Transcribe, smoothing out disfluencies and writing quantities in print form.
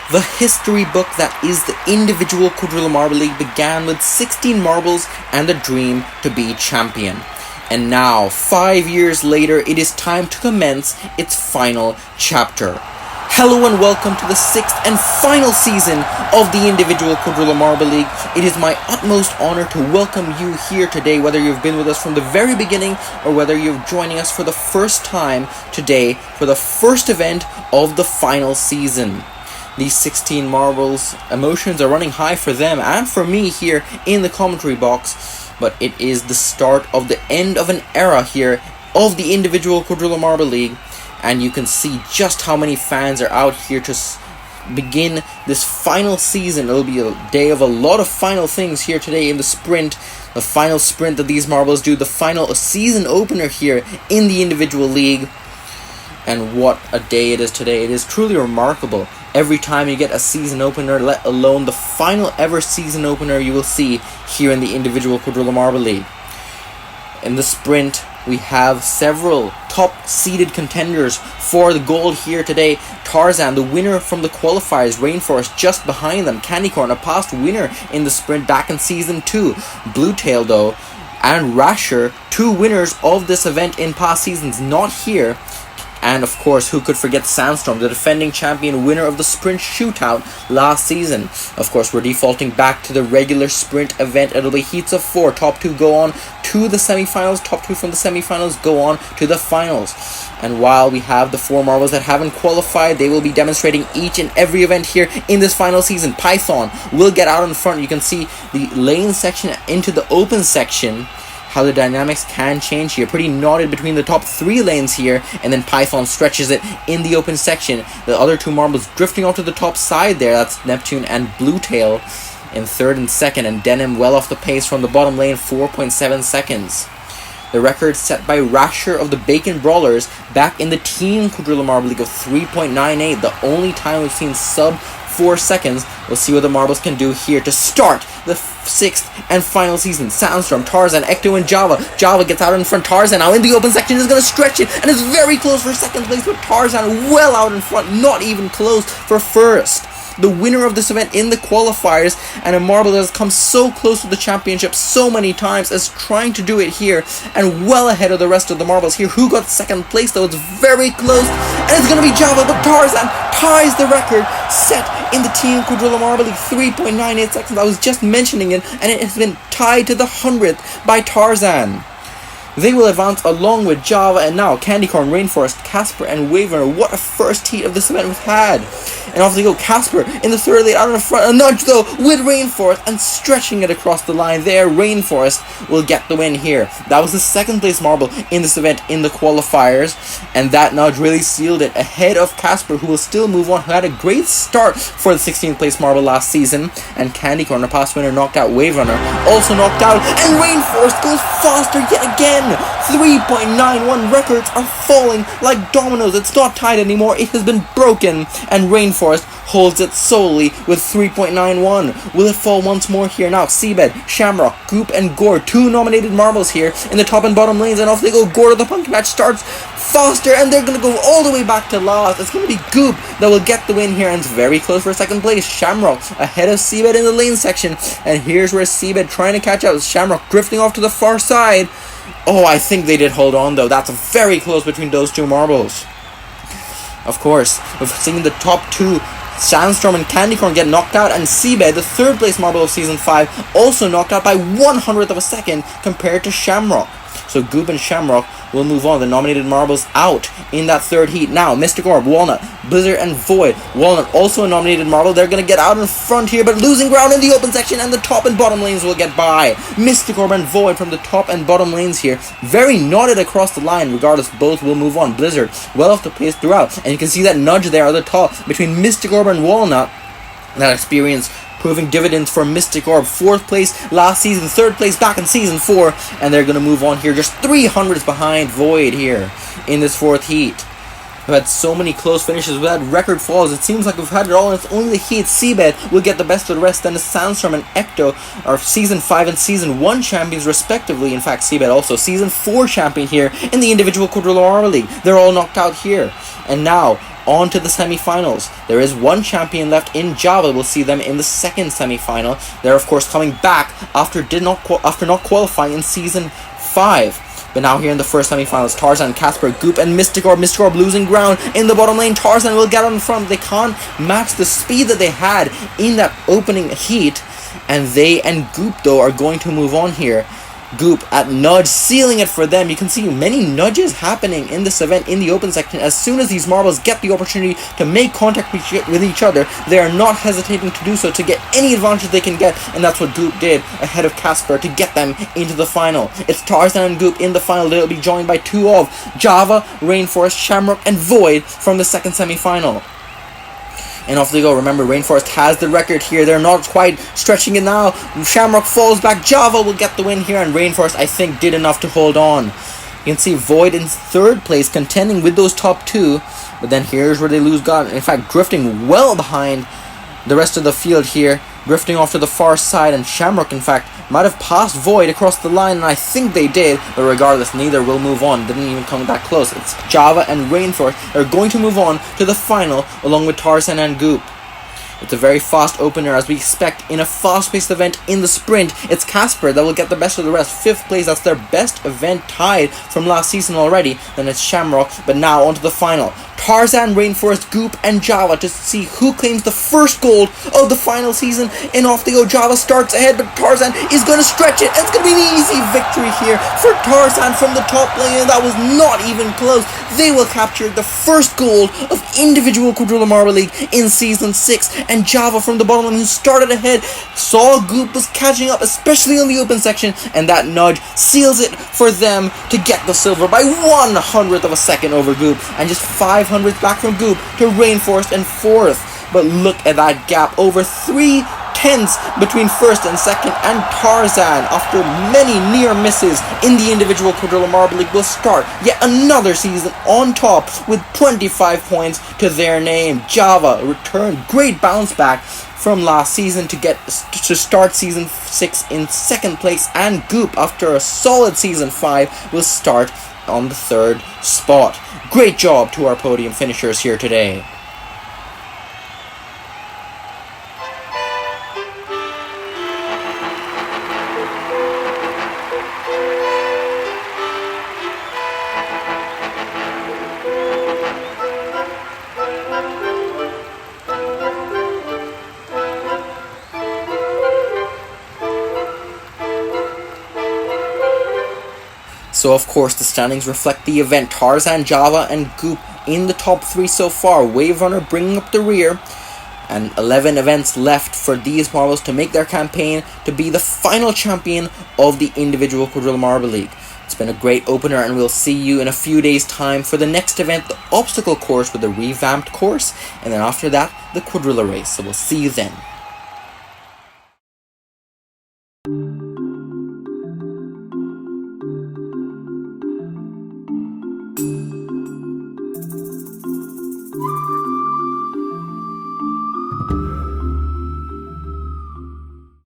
The history book that is the Individual Quadrilla Marble League began with 16 marbles and a dream to be champion. And now, 5 years later, it is time to commence its final chapter. Hello and welcome to the 6th and final season of the Individual Quadrilla Marble League. It is my utmost honor to welcome you here today, whether you've been with us from the very beginning or whether you're joining us for the first time today for the first event of the final season. These 16 marbles, emotions are running high for them and for me here in the commentary box, but it is the start of the end of an era here of the Individual Quadrilla Marble League, and you can see just how many fans are out here to begin this final season. It'll be a day of a lot of final things here today in the sprint, the final sprint that these marbles do, the final season opener here in the Individual League. And what a day it is today. It is truly remarkable. Every time you get a season opener, let alone the final ever season opener you will see here in the Individual Quadrilla Marble League. In the sprint, we have several top-seeded contenders for the gold here today. Tarzan, the winner from the qualifiers, Rainforest just behind them. Candycorn, a past winner in the sprint back in Season 2. Bluetail, though, and Rasher, two winners of this event in past seasons, not here. And of course, who could forget Sandstorm, the defending champion, winner of the sprint shootout last season. Of course, we're defaulting back to the regular sprint event. It'll be heats of 4. Top 2 go on to the semifinals. Top 2 from the semifinals go on to the finals. And while we have the 4 marbles that haven't qualified, they will be demonstrating each and every event here in this final season. Python will get out in front. You can see the lane section into the open section, how the dynamics can change here. Pretty knotted between the top 3 lanes here, and then Python stretches it in the open section. The other 2 marbles drifting off to the top side there. That's Neptune and Bluetail in 3rd and 2nd, and Denim well off the pace from the bottom lane, 4.7 seconds. The record set by Rasher of the Bacon Brawlers back in the Team QML Marble League of 3.98. The only time we've seen sub 4 seconds. We'll see what the marbles can do here to start the 6th and final season. Sandstorm, Tarzan, Ecto, and Java. Java gets out in front. Tarzan now in the open section is going to stretch it, and is very close for 2nd place, but Tarzan well out in front, not even close for 1st. The winner of this event in the qualifiers, and a marble that has come so close to the championship so many times, is trying to do it here, and well ahead of the rest of the marbles here. Who got 2nd place, though? It's very close, and it's going to be Java, but Tarzan ties the record set in the Team Quadrilla Marble League, 3.98 seconds. I was just mentioning it, and it has been tied to the 100th by Tarzan. They will advance along with Java, and now Candycorn, Rainforest, Casper, and Waver. What a first heat of this event we've had. And off they go. Casper in the 3rd lead, out in the front. A nudge, though, with Rainforest, and stretching it across the line there. Rainforest will get the win here. That was the 2nd place marble in this event in the qualifiers, and that nudge really sealed it ahead of Casper, who will still move on, who had a great start for the 16th place marble last season. And Candycorn, a past winner, knocked out Wave Runner, also knocked out, and Rainforest goes faster yet again. 3.91 records are falling like dominoes. It's not tied anymore. It has been broken, and Rainforest holds it solely with 3.91. Will it fall once more here? Now Seabed, Shamrock, Goop, and Gore, 2 nominated marbles here in the top and bottom lanes, and off they go. Gore to the pumpkin patch starts faster, and they're going to go all the way back to last. It's going to be Goop that will get the win here, and it's very close for 2nd place. Shamrock ahead of Seabed in the lane section, and here's where Seabed trying to catch up. Shamrock drifting off to the far side. Oh, I think they did hold on, though. That's very close between those 2 marbles. Of course, we've seen the top 2, Sandstorm and Candycorn, get knocked out, and Seabed, the 3rd place marble of Season 5, also knocked out by 1/100th of a second compared to Shamrock. So Goop and Shamrock will move on. The nominated marbles out in that 3rd heat. Now, Mystic Orb, Walnut, Blizzard, and Void. Walnut also a nominated marble. They're going to get out in front here, but losing ground in the open section, and the top and bottom lanes will get by. Mystic Orb and Void from the top and bottom lanes here. Very knotted across the line. Regardless, both will move on. Blizzard well off the pace throughout, and you can see that nudge there at the top between Mystic Orb and Walnut. That experience proving dividends for Mystic Orb. 4th place last season, 3rd place back in Season 4, and they're going to move on here, just 300s behind Void here in this 4th heat. We've had so many close finishes. We've had record falls. It seems like we've had it all, and it's only the heat. Seabed will get the best of the rest. Then the Sandstorm and Ecto are Season 5 and Season 1 champions respectively. In fact, Seabed also Season 4 champion here in the Individual Quadrilla Marble League. They're all knocked out here. And now on to the semi-finals. There is one champion left in Java. We'll see them in the second semi-final. They're of course coming back after not qualifying in Season 5. But now here in the first semi-finals, Tarzan, Casper, Goop, and Mystic Orb losing ground in the bottom lane. Tarzan will get on front. They can't match the speed that they had in that opening heat. And they and Goop, though, are going to move on here. Goop at nudge, sealing it for them. You can see many nudges happening in this event in the open section. As soon as these marbles get the opportunity to make contact with each other, they are not hesitating to do so to get any advantage they can get, and that's what Goop did ahead of Casper to get them into the final. It's Tarzan and Goop in the final. They'll be joined by two of Java, Rainforest, Shamrock, and Void from the second semi-final. And off they go. Remember, Rainforest has the record here. They're not quite stretching it now. Shamrock falls back. Java will get the win here. And Rainforest, I think, did enough to hold on. You can see Void in third place, contending with those top two. But then here's where they lose God. In fact, drifting well behind the rest of the field here. Drifting off to the far side. And Shamrock, in fact, might have passed Void across the line. And I think they did. But regardless, neither will move on. Didn't even come that close. It's Java and Rainforest that are going to move on to the final along with Tarzan and Goop. It's a very fast opener, as we expect in a fast-paced event in the sprint. It's Casper that will get the best of the rest. 5th place, that's their best event tied from last season already. Then it's Shamrock, but now on to the final. Tarzan, Rainforest, Goop, and Java to see who claims the first gold of the final season. And off they go. Java starts ahead, but Tarzan is going to stretch it. It's going to be an easy victory here for Tarzan from the top lane, and that was not even close. They will capture the first gold of Individual Quadrilla Marble League in Season 6. And Java from the bottom lane, who started ahead, saw Goop was catching up, especially on the open section, and that nudge seals it for them to get the silver by 1/100th of a second over Goop, and just 500th back from Goop to Rainforest and 4th. But look at that gap, over 3/10 between first and second, and Tarzan, after many near misses in the Individual Quadrilla Marble League, will start yet another season on top with 25 points to their name. Java returned, great bounce back from last season to start Season 6 in second place, and Goop, after a solid Season 5, will start on the 3rd spot. Great job to our podium finishers here today. So of course the standings reflect the event. Tarzan, Java, and Goop in the top 3 so far. Wave Runner bringing up the rear. And 11 events left for these marbles to make their campaign to be the final champion of the Individual Quadrilla Marble League. It's been a great opener, and we'll see you in a few days' time for the next event, the obstacle course with a revamped course. And then after that, the Quadrilla race. So we'll see you then.